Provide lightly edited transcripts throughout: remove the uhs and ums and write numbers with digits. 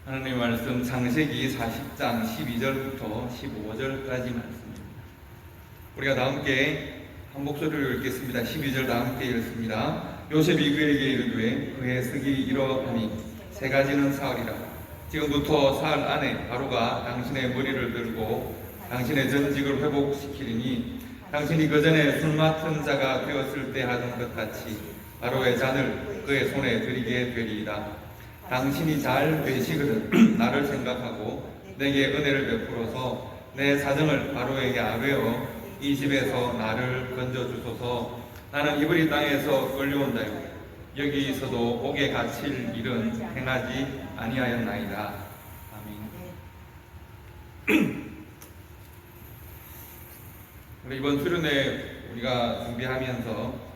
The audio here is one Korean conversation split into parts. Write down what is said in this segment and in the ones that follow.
하나님의 말씀 창세기 40장 12절부터 15절까지 말씀입니다. 우리가 다 함께 한 목소리로 읽겠습니다. 12절 다 함께 읽습니다. 요셉이 그에게 이르되 그의 석이 이러하니 세 가지는 사흘이라. 지금부터 사흘 안에 바로가 당신의 머리를 들고 당신의 전직을 회복시키리니 당신이 그 전에 술 맡은 자가 되었을 때 하던 것 같이 바로의 잔을 그의 손에 드리게 되리이다. 당신이 잘 되시거든 나를 생각하고 내게 은혜를 베풀어서 내 사정을 바로에게 아뢰어 이 집에서 나를 건져주소서. 나는 이브리 땅에서 끌려온 자요 여기서도 옥에 갇힐 일은 행하지 아니하였나이다. 아멘. 이번 수련회 우리가 준비하면서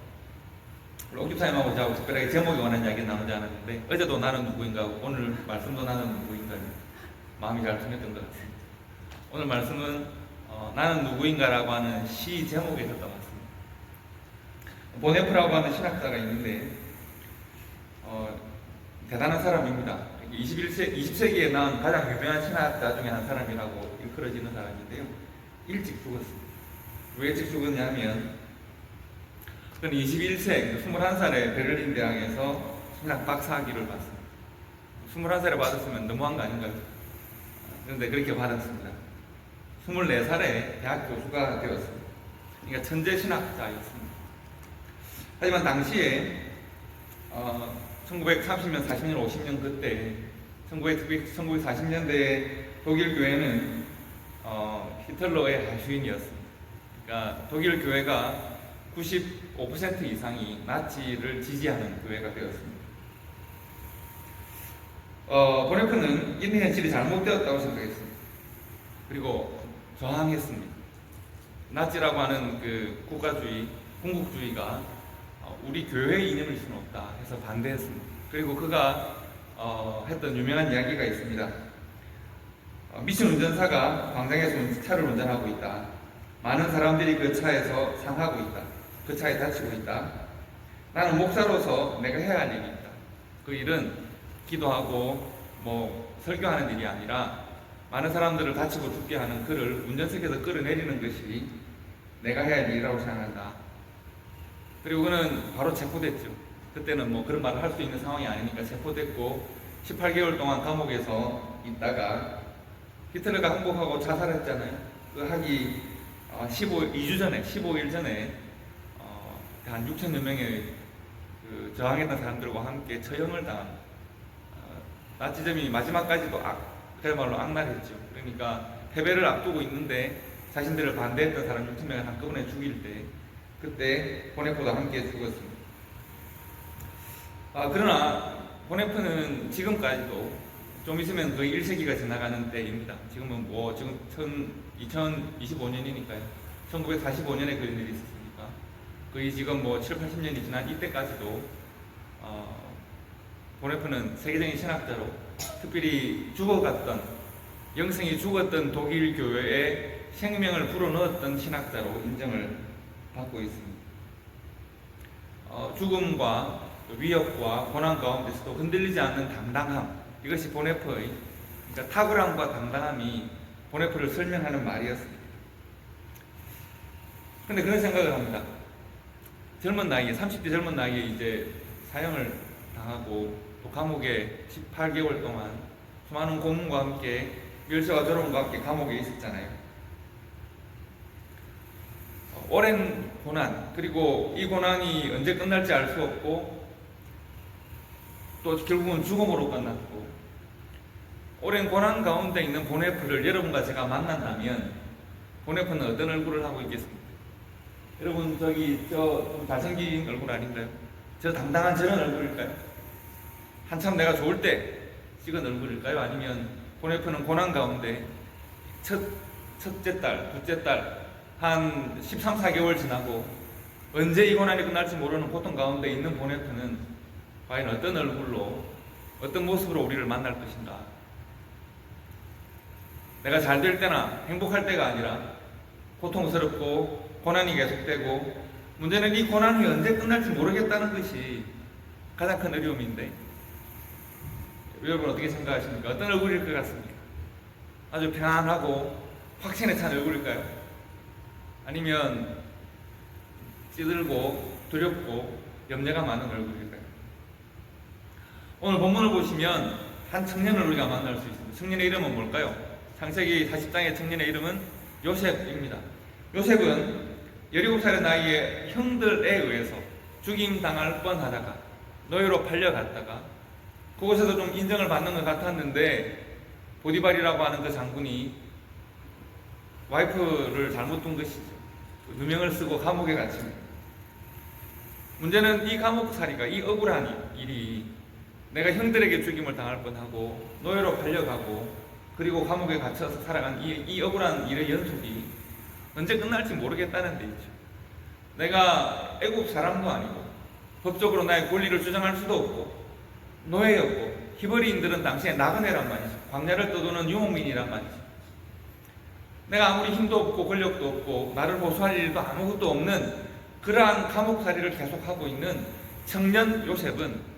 옥주사님하고 저하고 특별하게 제목에 관한 이야기 나누지 않았는데 어제도 나는 누구인가 오늘 말씀도 나는 누구인가 마음이 잘 통했던 것 같습니다. 오늘 말씀은 나는 누구인가라고 하는 시 제목에 있었던 것 같습니다. 보네프라고 하는 신학자가 있는데 대단한 사람입니다. 20세기에 나온 가장 유명한 신학자 중에 한 사람이라고 일컬어지는 사람인데요. 일찍 죽었습니다. 왜 일찍 죽었냐면 그는 21세 21살에 베를린 대학에서 신학 박사학위를 받습니다. 21살에 받았으면 너무한 거 아닌가요? 그런데 그렇게 받았습니다. 24살에 대학 교수가 되었습니다. 그러니까 천재 신학자였습니다. 하지만 당시에 1930년, 40년, 50년 그때 1940년대에 독일 교회는 히틀러의 하수인이었습니다. 그러니까 독일 교회가 95% 이상이 나치를 지지하는 교회가 되었습니다. 보네프는 이런 현실이 잘못되었다고 생각했습니다. 그리고 저항했습니다. 나치라고 하는 그 국가주의, 군국주의가 우리 교회의 이념일 수는 없다 해서 반대했습니다. 그리고 그가 했던 유명한 이야기가 있습니다. 미친 운전사가 광장에서 차를 운전하고 있다. 많은 사람들이 그 차에서 상하고 있다. 그 차에 다치고 있다. 나는 목사로서 내가 해야 할 일이 있다. 그 일은 기도하고 설교하는 일이 아니라 많은 사람들을 다치고 죽게 하는 그를 운전석에서 끌어내리는 것이 내가 해야 할 일이라고 생각한다. 그리고 그는 바로 체포됐죠. 그때는 그런 말을 할 수 있는 상황이 아니니까 체포됐고 18개월 동안 감옥에서 있다가 히틀러가 항복하고 자살했잖아요. 그 하기 15일 전에 한 6천여 명의 저항했던 사람들과 함께 처형을 당한 나치즘이 마지막까지도 그야말로 악랄했죠. 그러니까 패배를 앞두고 있는데 자신들을 반대했던 사람 6천 명을 한꺼번에 죽일 때 그때 보네프도 함께 죽었습니다. 그러나 보네프는 지금까지도 좀 있으면 거의 1세기가 지나가는 때입니다. 지금은 지금 2025년이니까요. 1945년에 그런 일이 있었습니다. 거의 지금 7, 80년이 지난 이때까지도 보네프는 세계적인 신학자로 특별히 영생이 죽었던 독일 교회에 생명을 불어넣었던 신학자로 인정을 받고 있습니다. 죽음과 위협과 고난 가운데서도 흔들리지 않는 당당함, 이것이 보네프의 그러니까 탁월함과 당당함이 보네프를 설명하는 말이었습니다. 그런데 그런 생각을 합니다. 젊은 나이에 30대 젊은 나이에 이제 사형을 당하고 또 감옥에 18개월 동안 수많은 고문과 함께 멸시와 조롱과 함께 감옥에 있었잖아요. 오랜 고난, 그리고 이 고난이 언제 끝날지 알 수 없고 또 결국은 죽음으로 끝났고, 오랜 고난 가운데 있는 보네프를 여러분과 제가 만난다면 보네프는 어떤 얼굴을 하고 있겠습니까? 여러분 좀 잘생긴 얼굴 아닌가요? 저 당당한 저런 얼굴일까요? 한참 내가 좋을 때 찍은 얼굴일까요? 아니면 보네프는 고난 가운데 첫째 딸, 둘째 딸 한 13, 14개월 지나고 언제 이 고난이 끝날지 모르는 고통 가운데 있는 보네프는 과연 어떤 얼굴로 어떤 모습으로 우리를 만날 것인가? 내가 잘 될 때나 행복할 때가 아니라 고통스럽고 고난이 계속되고, 문제는 이 고난이 언제 끝날지 모르겠다는 것이 가장 큰 어려움인데, 여러분 어떻게 생각하십니까? 어떤 얼굴일 것 같습니까? 아주 편안하고 확신에 찬 얼굴일까요? 아니면 찌들고 두렵고 염려가 많은 얼굴일까요? 오늘 본문을 보시면 한 청년을 우리가 만날 수 있습니다. 청년의 이름은 뭘까요? 창세기 40장의 청년의 이름은 요셉입니다. 요셉은 17살의 나이에 형들에 의해서 죽임당할 뻔하다가 노예로 팔려갔다가 그곳에서 좀 인정을 받는 것 같았는데 보디발이라고 하는 그 장군이 와이프를 잘못 둔 것이죠. 누명을 쓰고 감옥에 갇힙니다. 문제는 이 감옥살이가, 이 억울한 일이 내가 형들에게 죽임을 당할 뻔하고 노예로 팔려가고 그리고 감옥에 갇혀서 살아간 이 억울한 일의 연속이 언제 끝날지 모르겠다는 데 있죠. 내가 애국 사람도 아니고 법적으로 나의 권리를 주장할 수도 없고 노예였고 히브리인들은 당시에 나그네란 말이죠. 광야를 떠도는 유목민이란 말이죠. 내가 아무리 힘도 없고 권력도 없고 나를 보수할 일도 아무것도 없는 그러한 감옥살이를 계속하고 있는 청년 요셉은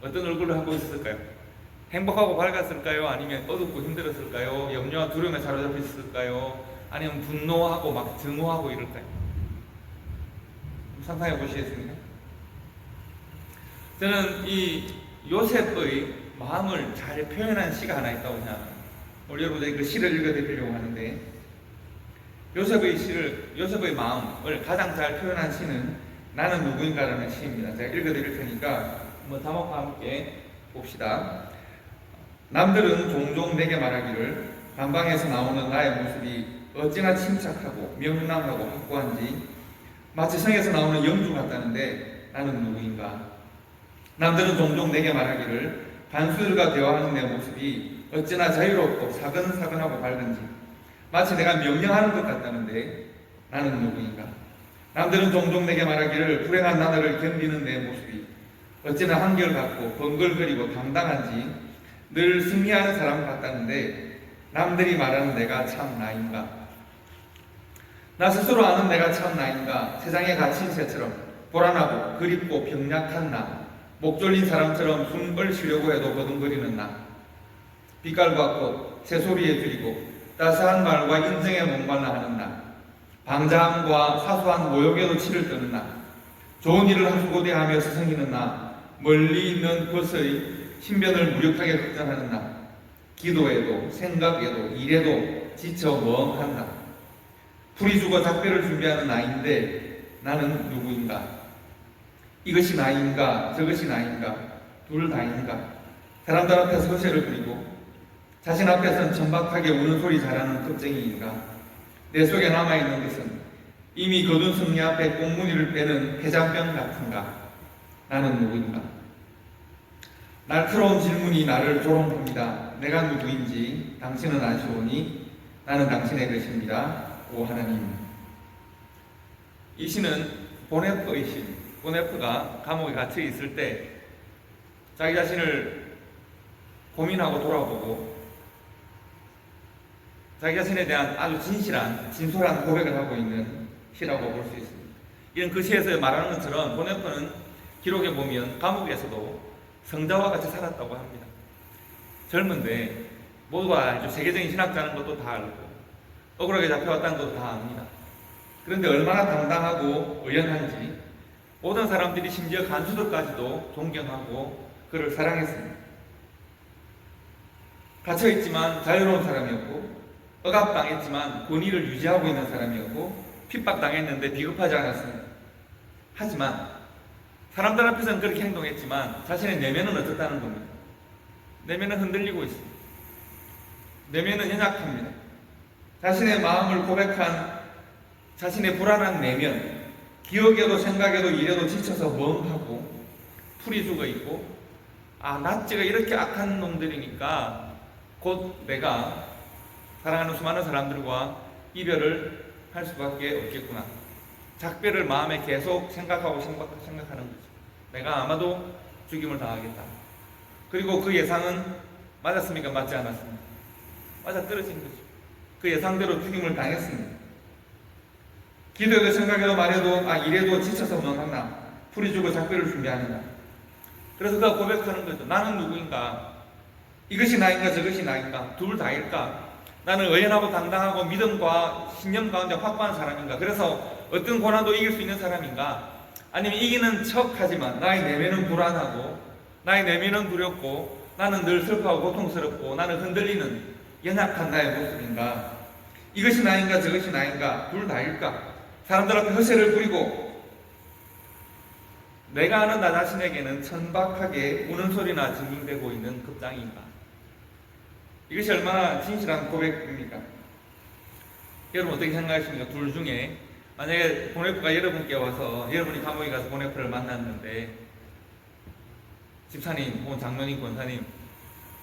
어떤 얼굴을 하고 있었을까요? 행복하고 밝았을까요? 아니면 어둡고 힘들었을까요? 염려와 두려움에 사로잡혀 있을까요? 아니면 분노하고 막 증오하고 이럴까요? 상상해 보시겠습니까? 저는 이 요셉의 마음을 잘 표현한 시가 하나 있다고 생각합니다. 우리 여러분들이 그 시를 읽어드리려고 하는데 요셉의 마음을 가장 잘 표현한 시는 나는 누구인가라는 시입니다. 제가 읽어드릴 테니까 한번 다목과 함께 봅시다. 남들은 종종 내게 말하기를 감방에서 나오는 나의 모습이 어찌나 침착하고 명랑하고 확고한지 마치 성에서 나오는 영주 같다는데 나는 누구인가? 남들은 종종 내게 말하기를 반수들과 대화하는 내 모습이 어찌나 자유롭고 사근사근하고 밝은지 마치 내가 명령하는 것 같다는데 나는 누구인가? 남들은 종종 내게 말하기를 불행한 나날을 견디는 내 모습이 어찌나 한결같고 번글거리고 당당한지 늘 승리하는 사람 같다는데 남들이 말하는 내가 참 나인가? 나 스스로 아는 내가 참 나인가? 세상에 갇힌 새처럼 불안하고 그립고 병약한 나, 목 졸린 사람처럼 숨을 쉬려고 해도 버둥거리는 나, 빛깔과 꽃, 새소리에 들이고 따스한 말과 인생에 목말라 하는 나, 방자함과 사소한 모욕에도 치를 뜨는 나, 좋은 일을 한수고대하며 스승이는 나, 멀리 있는 것의 신변을 무력하게 걱정하는 나, 기도에도 생각에도 일에도 지쳐 멍한 나, 풀이 죽어 작별을 준비하는 나인데 나는 누구인가? 이것이 나인가? 저것이 나인가? 둘 다인가? 사람들 앞에서 허세를 부리고 자신 앞에서는 천박하게 우는 소리 잘하는 겁쟁이인가? 내 속에 남아있는 것은 이미 거둔 승리 앞에 꽁무니를 빼는 폐장병 같은가? 나는 누구인가? 날카로운 질문이 나를 조롱합니다. 내가 누구인지 당신은 아시오니 나는 당신의 것입니다. 오 하나님. 이 시는 보네프의 시. 보네프가 감옥에 갇혀 있을 때 자기 자신을 고민하고 돌아보고 자기 자신에 대한 아주 진솔한 고백을 하고 있는 시라고 볼 수 있습니다. 이런 그 시에서 말하는 것처럼 보네프는 기록에 보면 감옥에서도 성자와 같이 살았다고 합니다. 젊은데 모두가 알죠. 세계적인 신학자는 것도 다 알고 억울하게 잡혀왔다는 것도 다 압니다. 그런데 얼마나 당당하고 의연한지 모든 사람들이 심지어 간수들까지도 존경하고 그를 사랑했습니다. 갇혀있지만 자유로운 사람이었고 억압당했지만 권위를 유지하고 있는 사람이었고 핍박당했는데 비겁하지 않았습니다. 하지만 사람들 앞에서는 그렇게 행동했지만 자신의 내면은 어떻다는 겁니다. 내면은 흔들리고 있습니다. 내면은 연약합니다. 자신의 마음을 고백한 자신의 불안한 내면, 기억에도 생각에도 일에도 지쳐서 멍하고 풀이 죽어 있고 낫지가 이렇게 악한 놈들이니까 곧 내가 사랑하는 수많은 사람들과 이별을 할 수밖에 없겠구나. 작별을 마음에 계속 생각하는 거죠. 내가 아마도 죽임을 당하겠다. 그리고 그 예상은 맞았습니까? 맞지 않았습니까? 맞아 떨어진 거죠. 그 예상대로 죽임을 당했습니다. 기도에도 생각에도 말해도 이래도 지쳐서 멍하나 풀이 주고 작별을 준비하는가. 그래서 그가 고백하는 거죠. 나는 누구인가? 이것이 나인가 저것이 나인가? 둘 다일까? 나는 의연하고 당당하고 믿음과 신념 가운데 확고한 사람인가? 그래서 어떤 고난도 이길 수 있는 사람인가? 아니면 이기는 척하지만 나의 내면은 불안하고 나의 내면은 두렵고 나는 늘 슬퍼하고 고통스럽고 나는 흔들리는 연약한 나의 모습인가? 이것이 나인가 저것이 나인가? 둘 다일까? 사람들 앞에 허세를 부리고 내가 아는 나 자신에게는 천박하게 우는 소리나 징징대고 있는 급장인가? 이것이 얼마나 진실한 고백입니까? 여러분 어떻게 생각하십니까? 둘 중에 만약에 보네프가 여러분께 와서 여러분이 감옥에 가서 보네프를 만났는데 집사님 혹은 장로님 권사님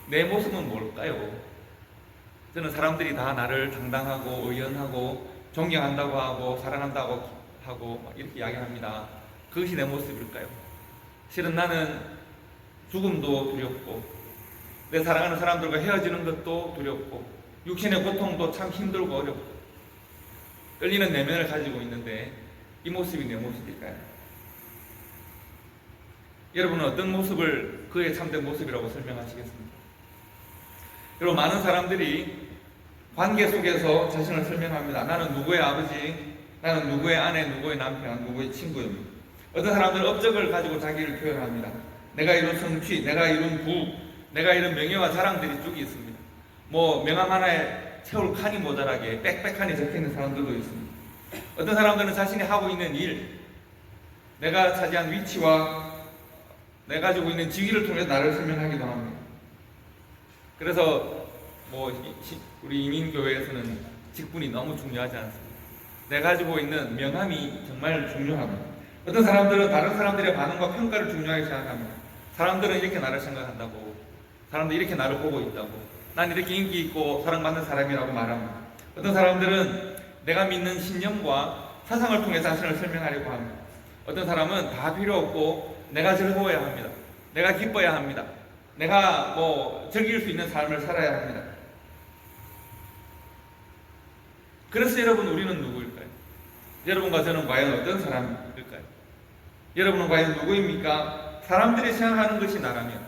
내 모습은 뭘까요? 저는 사람들이 다 나를 당당하고 의연하고 존경한다고 하고 사랑한다고 하고 이렇게 이야기합니다. 그것이 내 모습일까요? 실은 나는 죽음도 두렵고 내 사랑하는 사람들과 헤어지는 것도 두렵고 육신의 고통도 참 힘들고 어렵고 끌리는 내면을 가지고 있는데 이 모습이 내 모습일까요? 여러분은 어떤 모습을 그의 참된 모습이라고 설명하시겠습니까? 여러분 많은 사람들이 관계 속에서 자신을 설명합니다. 나는 누구의 아버지, 나는 누구의 아내, 누구의 남편, 누구의 친구입니다. 어떤 사람들은 업적을 가지고 자기를 표현합니다. 내가 이룬 성취, 내가 이룬 부, 내가 이룬 명예와 자랑들이 쭉 있습니다. 뭐 명함 하나에 채울 칸이 모자라게 빽빽하니 적혀있는 사람들도 있습니다. 어떤 사람들은 자신이 하고 있는 일, 내가 차지한 위치와 내가 가지고 있는 직위를 통해 나를 설명하기도 합니다. 그래서 우리 이민교회에서는 직분이 너무 중요하지 않습니다. 내가 가지고 있는 명함이 정말 중요합니다. 어떤 사람들은 다른 사람들의 반응과 평가를 중요하게 생각합니다. 사람들은 이렇게 나를 생각한다고, 사람들이 이렇게 나를 보고 있다고, 난 이렇게 인기 있고 사랑받는 사람이라고 말합니다. 어떤 사람들은 내가 믿는 신념과 사상을 통해 자신을 설명하려고 합니다. 어떤 사람은 다 필요 없고 내가 즐거워야 합니다. 내가 기뻐야 합니다. 내가 즐길 수 있는 삶을 살아야 합니다. 그래서 여러분 우리는 누구일까요? 여러분과 저는 과연 어떤 사람일까요? 여러분은 과연 누구입니까? 사람들이 생각하는 것이 나라면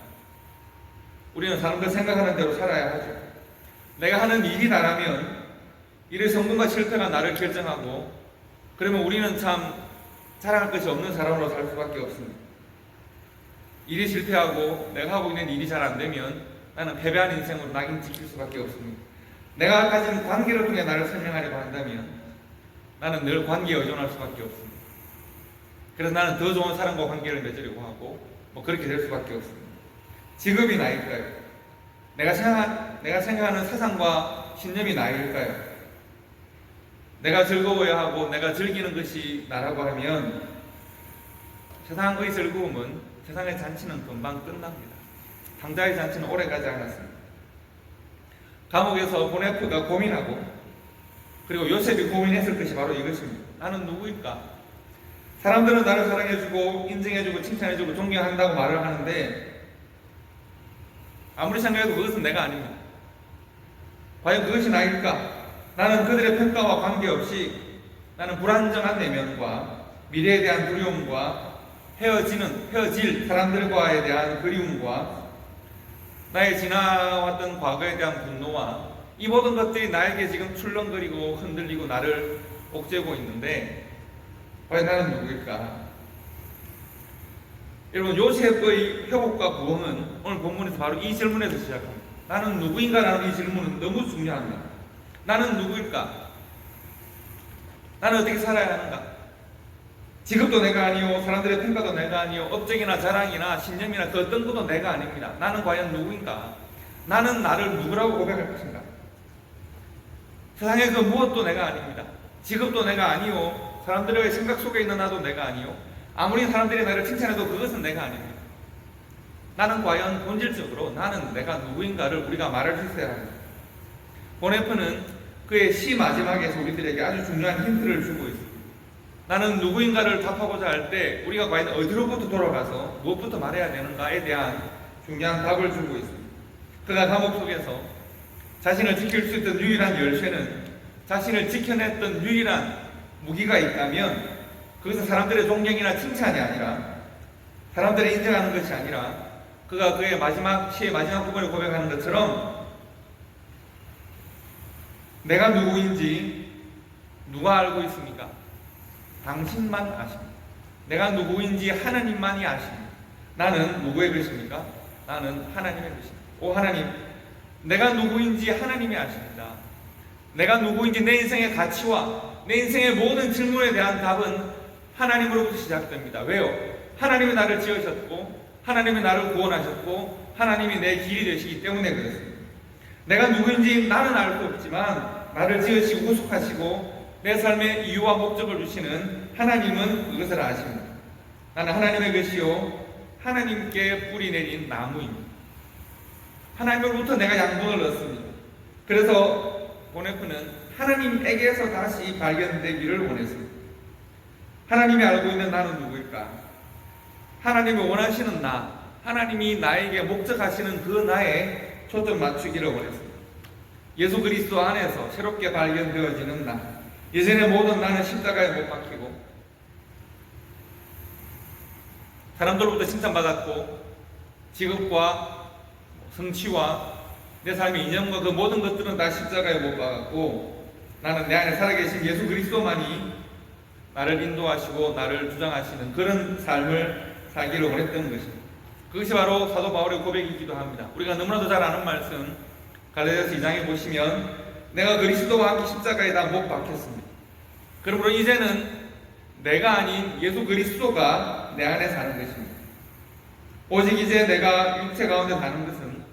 우리는 사람들 생각하는 대로 살아야 하죠. 내가 하는 일이 나라면 일의 성공과 실패가 나를 결정하고 그러면 우리는 참 자랑할 것이 없는 사람으로 살 수밖에 없습니다. 일이 실패하고 내가 하고 있는 일이 잘 안 되면 나는 패배한 인생으로 낙인 찍힐 수밖에 없습니다. 내가 가진 관계를 통해 나를 설명하려고 한다면 나는 늘 관계에 의존할 수밖에 없습니다. 그래서 나는 더 좋은 사람과 관계를 맺으려고 하고 그렇게 될 수밖에 없습니다. 직업이 나일까요? 내가 생각하는 사상과 신념이 나일까요? 내가 즐거워야 하고 내가 즐기는 것이 나라고 하면 세상의 즐거움은 세상의 잔치는 금방 끝납니다. 당자의 잔치는 오래 가지 않았습니다. 감옥에서 보네프가 고민하고 그리고 요셉이 고민했을 것이 바로 이것입니다. 나는 누구일까? 사람들은 나를 사랑해주고 인정해주고 칭찬해주고 존경한다고 말을 하는데 아무리 생각해도 그것은 내가 아닙니다. 과연 그것이 나일까? 나는 그들의 평가와 관계없이 나는 불안정한 내면과 미래에 대한 두려움과 헤어질 사람들과에 대한 그리움과 나의 지나왔던 과거에 대한 분노와 이 모든 것들이 나에게 지금 출렁거리고 흔들리고 나를 옥죄고 있는데 과연 나는 누구일까? 여러분 요셉의 회복과 부흥은 오늘 본문에서 바로 이 질문에서 시작합니다. 나는 누구인가? 라는 이 질문은 너무 중요합니다. 나는 누구일까? 나는 어떻게 살아야 하는가? 직업도 내가 아니요, 사람들의 평가도 내가 아니요, 업적이나 자랑이나 신념이나 그 어떤 것도 내가 아닙니다. 나는 과연 누구인가? 나는 나를 누구라고 고백할 것인가? 세상의 그 무엇도 내가 아닙니다. 직업도 내가 아니요, 사람들의 생각 속에 있는 나도 내가 아니요, 아무리 사람들이 나를 칭찬해도 그것은 내가 아닙니다. 나는 과연 본질적으로 나는 내가 누구인가를 우리가 말할 수 있어야 합니다. 보네프는 그의 시 마지막에서 우리들에게 아주 중요한 힌트를 주고 있습니다. 나는 누구인가를 답하고자 할 때 우리가 과연 어디로부터 돌아가서 무엇부터 말해야 되는가에 대한 중요한 답을 주고 있습니다. 그가 감옥 속에서 자신을 지킬 수 있던 유일한 열쇠는 자신을 지켜냈던 유일한 무기가 있다면 그것은 사람들의 존경이나 칭찬이 아니라 사람들이 인정하는 것이 아니라 그가 그의 시의 마지막 부분을 고백하는 것처럼 내가 누구인지 누가 알고 있습니까? 당신만 아십니다. 내가 누구인지 하나님만이 아십니다. 나는 누구의 것입니까? 나는 하나님의 것입니다. 오 하나님, 내가 누구인지 하나님이 아십니다. 내가 누구인지 내 인생의 가치와 내 인생의 모든 질문에 대한 답은 하나님으로부터 시작됩니다. 왜요? 하나님이 나를 지으셨고 하나님이 나를 구원하셨고 하나님이 내 길이 되시기 때문에 그렇습니다. 내가 누구인지 나는 알 수 없지만 나를 지으시고 구속하시고 내 삶의 이유와 목적을 주시는 하나님은 그것을 아십니다. 나는 하나님의 것이요 하나님께 뿌리 내린 나무입니다. 하나님으로부터 내가 양분을 얻습니다. 그래서 보네프는 하나님에게서 다시 발견되기를 원했습니다. 하나님이 알고 있는 나는 누구일까? 하나님이 원하시는 나, 하나님이 나에게 목적하시는 그 나에 초점 맞추기를 원했습니다. 예수 그리스도 안에서 새롭게 발견되어지는 나, 예전의 모든 나는 십자가에 못 박히고 사람들로부터 칭찬받았고 직업과 성취와 내 삶의 이념과 그 모든 것들은 다 십자가에 못 박았고 나는 내 안에 살아계신 예수 그리스도만이 나를 인도하시고 나를 주장하시는 그런 삶을 살기를 원했던 것입니다. 그것이 바로 사도 바울의 고백이기도 합니다. 우리가 너무나도 잘 아는 말씀 갈라디아서 2장에 보시면 내가 그리스도와 함께 십자가에다 못 박혔습니다. 그러므로 이제는 내가 아닌 예수 그리스도가 내 안에 사는 것입니다. 오직 이제 내가 육체 가운데 사는 것은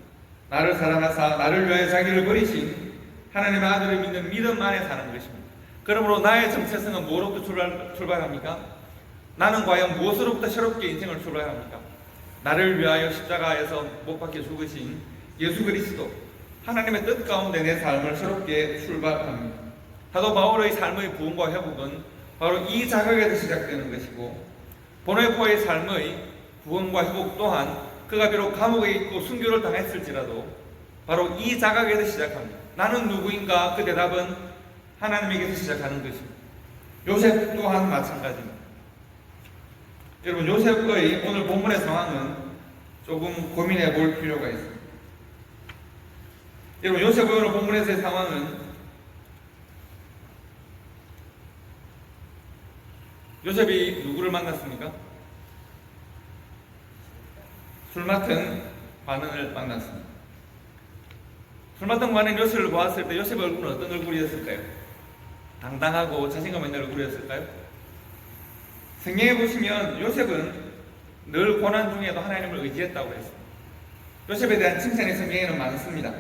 나를 사랑하사 나를 위하여 자기를 버리신 하나님의 아들을 믿는 믿음 안에 사는 것입니다. 그러므로 나의 정체성은 무엇으로부터 출발합니까? 나는 과연 무엇으로부터 새롭게 인생을 출발합니까? 나를 위하여 십자가에서 못 박혀 죽으신 예수 그리스도 하나님의 뜻 가운데 내 삶을 새롭게 출발합니다. 사도 바울의 삶의 부흥과 회복은 바로 이 자각에서 시작되는 것이고 보네포의 삶의 부흥과 회복 또한 그가 비록 감옥에 있고 순교를 당했을지라도 바로 이 자각에서 시작합니다. 나는 누구인가? 그 대답은 하나님에게서 시작하는 것입니다. 요셉 또한 마찬가지입니다. 여러분 요셉의 오늘 본문의 상황은 조금 고민해 볼 필요가 있습니다. 여러분 요셉의 오늘 본문에서의 상황은 요셉이 누구를 만났습니까? 술 맡은 관원을 만났습니다. 술 맡은 관원 요셉을 보았을 때 요셉의 얼굴은 어떤 얼굴이었을까요? 당당하고 자신감 있는 얼굴이었을까요? 성경에 보시면 요셉은 늘 고난 중에도 하나님을 의지했다고 했습니다. 요셉에 대한 칭찬이 성경에는 많습니다.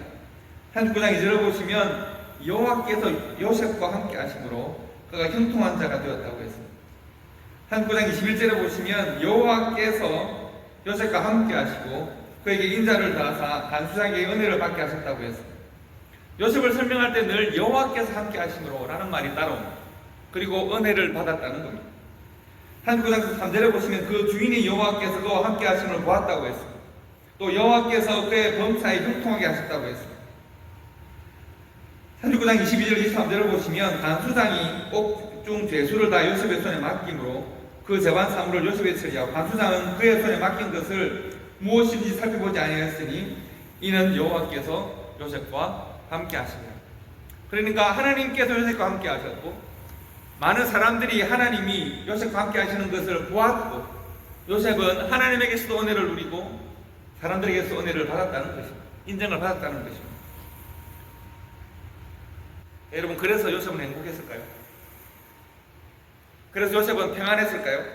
39장 2절을 보시면 여호와께서 요셉과 함께 하심으로 그가 형통한 자가 되었다고 했습니다. 39장 21절에 보시면 여호와께서 요셉과 함께 하시고 그에게 인자를 다하사 간수장에게 은혜를 받게 하셨다고 했습니다. 요셉을 설명할 때 늘 여호와께서 함께 하심으로 라는 말이 따라옵니다. 그리고 은혜를 받았다는 겁니다. 39장 3절에 보시면 그 주인이 여호와께서 그와 함께 하심을 보았다고 했습니다. 또 여호와께서 그의 범사에 형통하게 하셨다고 했습니다. 39장 22절 23절을 보시면 간수장이 옥중 죄수를 다 요셉의 손에 맡김으로 그 재반 사물을 요셉에 처리하고 간수장은 그의 손에 맡긴 것을 무엇인지 살펴보지 아니하였으니 이는 여호와께서 요셉과 함께 하십니다. 그러니까 하나님께서 요셉과 함께 하셨고 많은 사람들이 하나님이 요셉과 함께 하시는 것을 보았고 요셉은 하나님에게서도 은혜를 누리고 사람들에게서 은혜를 받았다는 것입니다. 인정을 받았다는 것입니다. 여러분 그래서 요셉은 행복했을까요? 그래서 요셉은 평안했을까요?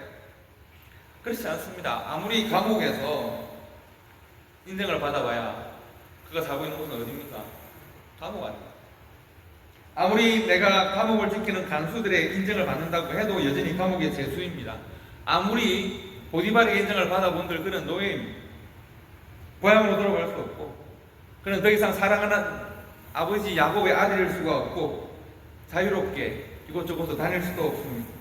그렇지 않습니다. 아무리 감옥에서 인정을 받아봐야 그가 살고 있는 곳은 어디입니까? 감옥 아닙니까? 아무리 내가 감옥을 지키는 간수들의 인정을 받는다고 해도 여전히 감옥의 죄수입니다. 아무리 보디발에게 인정을 받아본들 그는 노예입니다. 고향으로 돌아갈 수 없고 그는 더 이상 사랑하는 아버지 야곱의 아들일 수가 없고 자유롭게 이곳저곳을 다닐 수도 없습니다.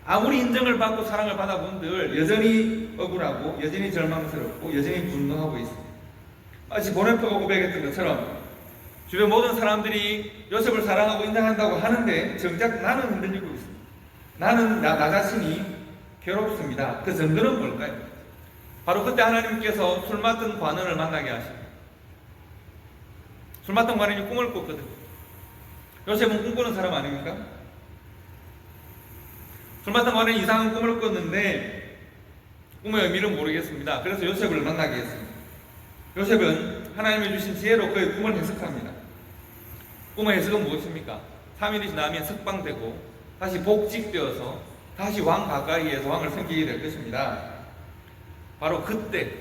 아무리 인정을 받고 사랑을 받아본들 여전히 억울하고 여전히 절망스럽고 여전히 분노하고 있습니다. 마치 보네포가 고백했던 것처럼 주변 모든 사람들이 요셉을 사랑하고 인정한다고 하는데 정작 나는 흔들리고 있습니다. 나는 나 자신이 괴롭습니다. 그 정도는 뭘까요? 바로 그때 하나님께서 술 맡은 관원을 만나게 하십니다. 술 맡은 관원이 꿈을 꿨거든요. 요셉은 꿈꾸는 사람 아닙니까? 술 맡은 관원이 이상한 꿈을 꿨는데 꿈의 의미는 모르겠습니다. 그래서 요셉을 만나게 했습니다. 요셉은 하나님이 주신 지혜로 그의 꿈을 해석합니다. 꿈의 해석은 무엇입니까? 3일이 지나면 석방되고 다시 복직되어서 다시 왕 가까이에서 왕을 섬기게 될 것입니다. 바로 그때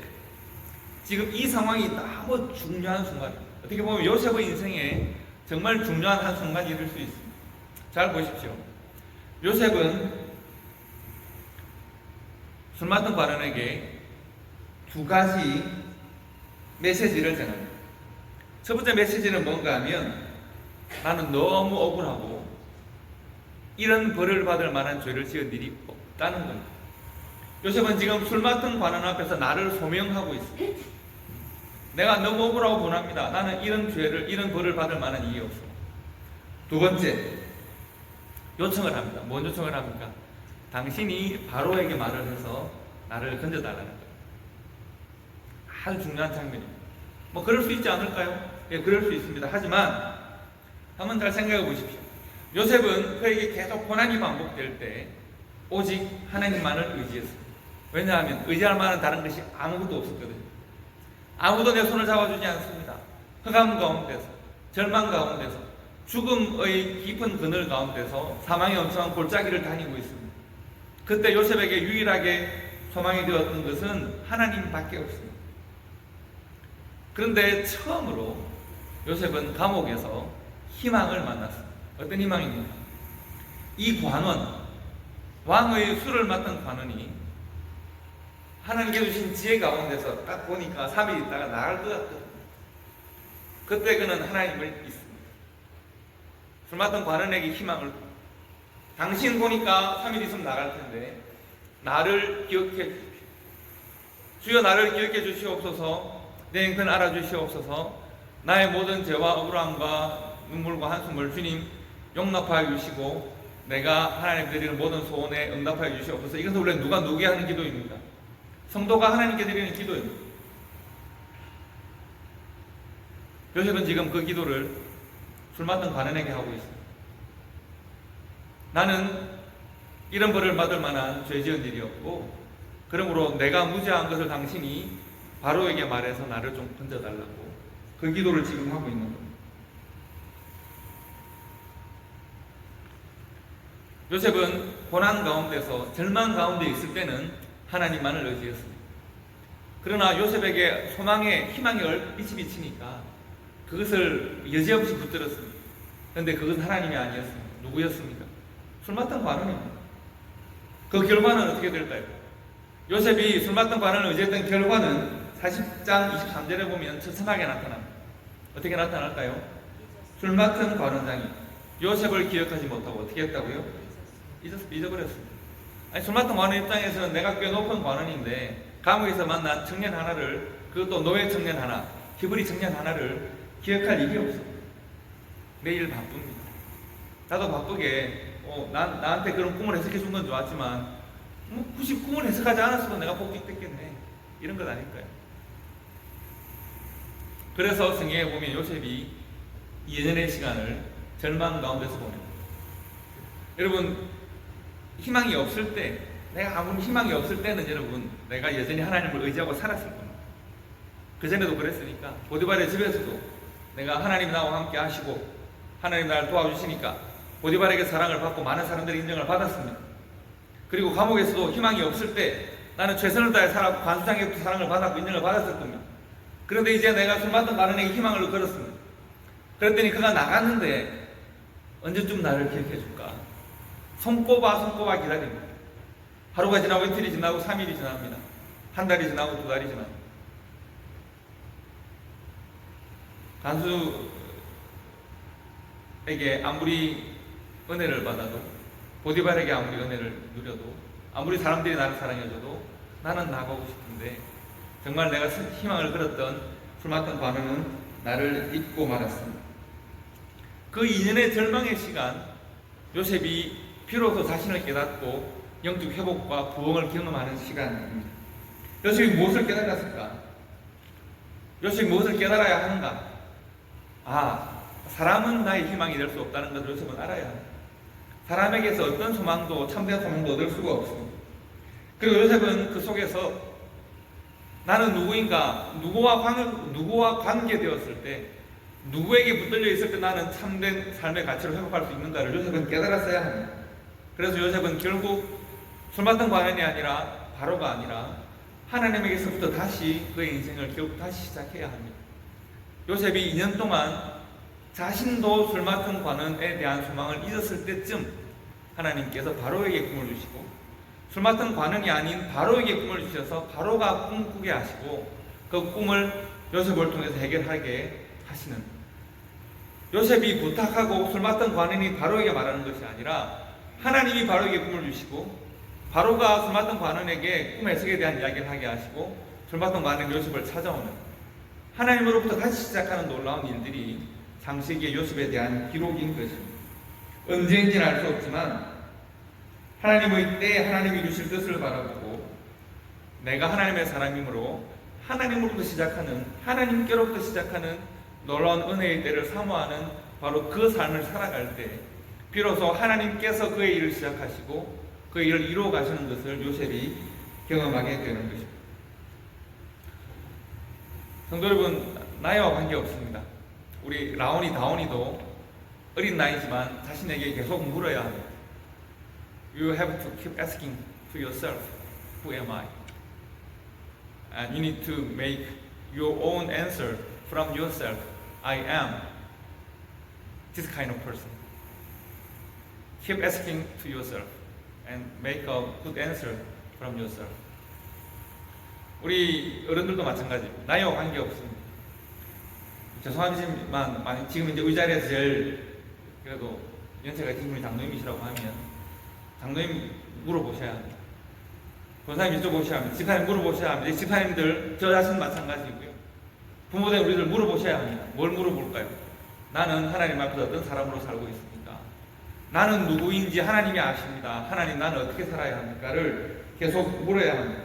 지금 이 상황이 너무 중요한 순간입니다. 어떻게 보면 요셉의 인생에 정말 중요한 한 순간이 이룰 수 있습니다. 잘 보십시오. 요셉은 술 맡은 관원에게 두 가지 메시지를 전합니다. 첫 번째 메시지는 뭔가 하면 나는 너무 억울하고 이런 벌을 받을 만한 죄를 지은 일이 없다는 겁니다. 요셉은 지금 술 맡은 관원 앞에서 나를 소명하고 있습니다. 내가 너무 억울하고 분합니다. 나는 이런 벌을 받을 만한 일이 없어. 두 번째, 요청을 합니다. 뭔 요청을 합니까? 당신이 바로에게 말을 해서 나를 건져달라는 거예요. 아주 중요한 장면입니다. 뭐 그럴 수 있지 않을까요? 예, 그럴 수 있습니다. 하지만 한번 잘 생각해 보십시오. 요셉은 그에게 계속 고난이 반복될 때 오직 하나님만을 의지했습니다. 왜냐하면 의지할 만한 다른 것이 아무것도 없었거든요. 아무도 내 손을 잡아주지 않습니다. 흑암 가운데서, 절망 가운데서, 죽음의 깊은 그늘 가운데서 사망의 엄청난 골짜기를 다니고 있습니다. 그때 요셉에게 유일하게 소망이 되었던 것은 하나님밖에 없습니다. 그런데 처음으로 요셉은 감옥에서 희망을 만났습니다. 어떤 희망입니까? 이 관원, 왕의 술을 맡은 관원이 하나님께 주신 지혜 가운데서 딱 보니까 3일 있다가 나갈 것 같거든요. 그때 그는 하나님을 믿습니다. 술 맡은 관원에게 희망을, 당신 보니까 3일 있으면 나갈 텐데 나를 기억해 주십시오. 주여 나를 기억해 주시옵소서. 내 형편 알아주시옵소서. 나의 모든 죄와 억울함과 눈물과 한숨을 주님 용납하여 주시고 내가 하나님 드리는 모든 소원에 응답하여 주시옵소서. 이것은 원래 누가 누구에 하는 기도입니다. 성도가 하나님께 드리는 기도입니다. 요셉은 지금 그 기도를 술 맡은 관원에게 하고 있습니다. 나는 이런 벌을 받을 만한 죄 지은 일이 없고 그러므로 내가 무죄한 것을 당신이 바로에게 말해서 나를 좀 건져달라고 그 기도를 지금 하고 있는 겁니다. 요셉은 고난 가운데서 절망 가운데 있을 때는 하나님만을 의지했습니다. 그러나 요셉에게 소망의 희망이 얼핏이 비치니까 그것을 여지없이 붙들었습니다. 그런데 그것은 하나님이 아니었습니다. 누구였습니까? 술 맡은 관원입니다. 그 결과는 어떻게 될까요? 요셉이 술 맡은 관원을 의지했던 결과는 40장 23절에 보면 처참하게 나타납니다. 어떻게 나타날까요? 술 맡은 관원장이 요셉을 기억하지 못하고 어떻게 했다고요? 잊어버렸습니다. 아니, 술 맡은 관원 입장에서는 내가 꽤 높은 관원인데 감옥에서 만난 청년 하나를, 그것도 노예 청년 하나, 히브리 청년 하나를 기억할 일이 없어. 매일 바쁩니다. 나도 바쁘게 나한테 그런 꿈을 해석해 준 건 좋았지만 굳이 꿈을 해석하지 않았어도 내가 복직됐겠네, 이런 것 아닐까요? 그래서 성경에 보면 요셉이 2년의 시간을 절망 가운데서 보냅니다. 여러분, 희망이 없을 때, 내가 아무리 희망이 없을 때는 여러분 내가 여전히 하나님을 의지하고 살았을 겁니다. 그전에도 그랬으니까. 보디발의 집에서도 내가 하나님 나와 함께 하시고 하나님 나를 도와주시니까 보디발에게 사랑을 받고 많은 사람들의 인정을 받았습니다. 그리고 감옥에서도 희망이 없을 때 나는 최선을 다해 살았고 관수장에도 사랑을 받았고 인정을 받았을 겁니다. 그런데 이제 내가 술 맡은 관원에게 희망을 걸었습니다. 그랬더니 그가 나갔는데 언제쯤 나를 기억해 줄까? 손꼽아 기다립니다. 하루가 지나고 이틀이 지나고 3일이 지납니다. 한 달이 지나고 2달이 지납니다. 간수에게 아무리 은혜를 받아도, 보디발에게 아무리 은혜를 누려도, 아무리 사람들이 나를 사랑해줘도 나는 나가고 싶은데 정말 내가 희망을 걸었던 술 맡은 관원은 나를 잊고 말았습니다. 그 2년의 절망의 시간, 요셉이 비로소 자신을 깨닫고 영적 회복과 부흥을 경험하는 시간입니다. 요셉이 무엇을 깨달았을까? 요셉이 무엇을 깨달아야 하는가? 사람은 나의 희망이 될 수 없다는 것을 요셉은 알아야 합니다. 사람에게서 어떤 소망도 참된 소망도 얻을 수가 없습니다. 그리고 요셉은 그 속에서 나는 누구인가, 누구와 관계되었을 때, 누구에게 붙들려 있을 때 나는 참된 삶의 가치를 회복할 수 있는가를 요셉은 깨달았어야 합니다. 그래서 요셉은 결국 술 맡은 관원이 아니라 바로가 아니라 하나님에게서부터 다시 그의 인생을 결국 다시 시작해야 합니다. 요셉이 2년 동안 자신도 술 맡은 관원에 대한 소망을 잊었을 때쯤 하나님께서 바로에게 꿈을 주시고, 술 맡은 관원이 아닌 바로에게 꿈을 주셔서 바로가 꿈꾸게 하시고, 그 꿈을 요셉을 통해서 해결하게 하시는, 요셉이 부탁하고 술 맡은 관원이 바로에게 말하는 것이 아니라 하나님이 바로에게 꿈을 주시고, 바로가 술 맡은 관원에게 꿈 해석에 대한 이야기를 하게 하시고, 술 맡은 관원이 요셉을 찾아오는, 하나님으로부터 다시 시작하는 놀라운 일들이 창세기의 요셉에 대한 기록인 것입니다. 언제인지는 알 수 없지만 하나님의 때에 하나님이 주실 뜻을 바라보고 내가 하나님의 사람이므로 하나님으로부터 시작하는, 하나님께로부터 시작하는 놀라운 은혜의 때를 사모하는 바로 그 삶을 살아갈 때 비로소 하나님께서 그의 일을 시작하시고 그 일을 이루어 가시는 것을 요셉이 경험하게 되는 것입니다. 성도 여러분, 나이와 관계없습니다. 우리 라온이 다온이도 어린 나이지만 자신에게 계속 물어야 합니다. You have to keep asking to yourself, who am I? And you need to make your own answer from yourself. I am this kind of person. Keep asking to yourself and make a good answer from yourself. 우리 어른들도 마찬가지입니다. 나이와 관계없습니다. 죄송하지만 지금 이제 우리 자리에서 제일 그래도 연세가 있으신 분이 장로님이시라고 하면 장로님 물어보셔야 합니다. 권사님 여쭤보셔야 합니다. 집사님 물어보셔야 합니다. 이 집사님들 저 자신 마찬가지고요. 부모들 우리들 물어보셔야 합니다. 뭘 물어볼까요? 나는 하나님 앞에서 어떤 사람으로 살고 있습니까? 나는 누구인지 하나님이 아십니다. 하나님, 나는 어떻게 살아야 합니까?를 계속 물어야 합니다.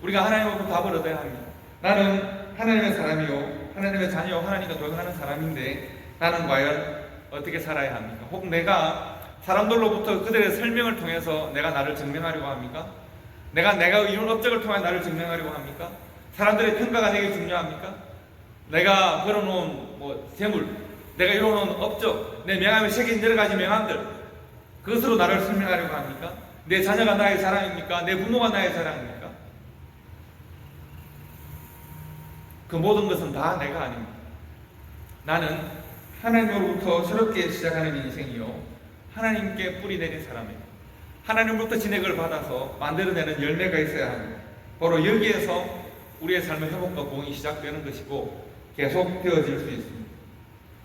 우리가 하나님 앞에 답을 얻어야 합니다. 나는 하나님의 사람이요, 하나님의 자녀요, 하나님과 동행하는 사람인데 나는 과연 어떻게 살아야 합니까? 혹 내가 사람들로부터 그들의 설명을 통해서 내가 나를 증명하려고 합니까? 내가 이룬 업적을 통해 나를 증명하려고 합니까? 사람들의 평가가 내게 중요합니까? 내가 벌어놓은 재물, 내가 이뤄놓은 업적, 내 명함에 새긴 여러 가지 명함들, 그것으로 나를 설명하려고 합니까? 내 자녀가 나의 자랑입니까? 내 부모가 나의 자랑입니까? 그 모든 것은 다 내가 아닙니다. 나는 하나님으로부터 새롭게 시작하는 인생이요, 하나님께 뿌리 내린 사람이에요. 하나님으로부터 진액을 받아서 만들어내는 열매가 있어야 합니다. 바로 여기에서 우리의 삶의 회복과 부흥이 시작되는 것이고 계속 되어질 수 있습니다.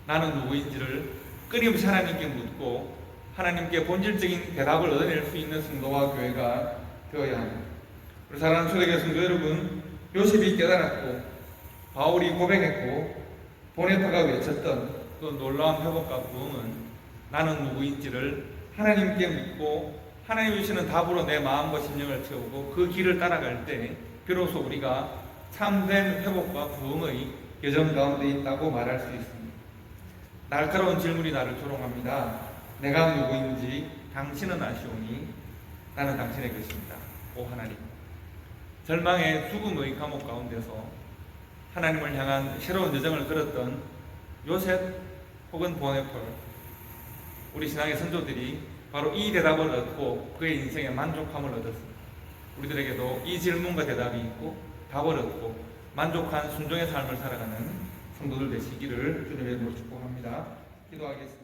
나는 누구인지를 끊임없이 하나님께 묻고 하나님께 본질적인 대답을 얻어낼 수 있는 성도와 교회가 되어야 합니다. 우리 사랑하는 초대교회 성도 여러분, 요셉이 깨달았고 바울이 고백했고 보네파가 외쳤던 그 놀라운 회복과 부흥은 나는 누구인지를 하나님께 묻고 하나님이 주시는 답으로 내 마음과 심령을 채우고 그 길을 따라갈 때 비로소 우리가 참된 회복과 부흥의 여정 가운데 있다고 말할 수 있습니다. 날카로운 질문이 나를 조롱합니다. 내가 누구인지 당신은 아시오니 나는 당신의 것입니다. 오 하나님, 절망의 죽음의 감옥 가운데서 하나님을 향한 새로운 여정을 걸었던 요셉 혹은 보네폴, 우리 신앙의 선조들이 바로 이 대답을 얻고 그의 인생에 만족함을 얻었습니다. 우리들에게도 이 질문과 대답이 있고 답을 얻고 만족한 순종의 삶을 살아가는 성도들 되시기를 주님의 이름으로 축복합니다. 기도하겠습니다.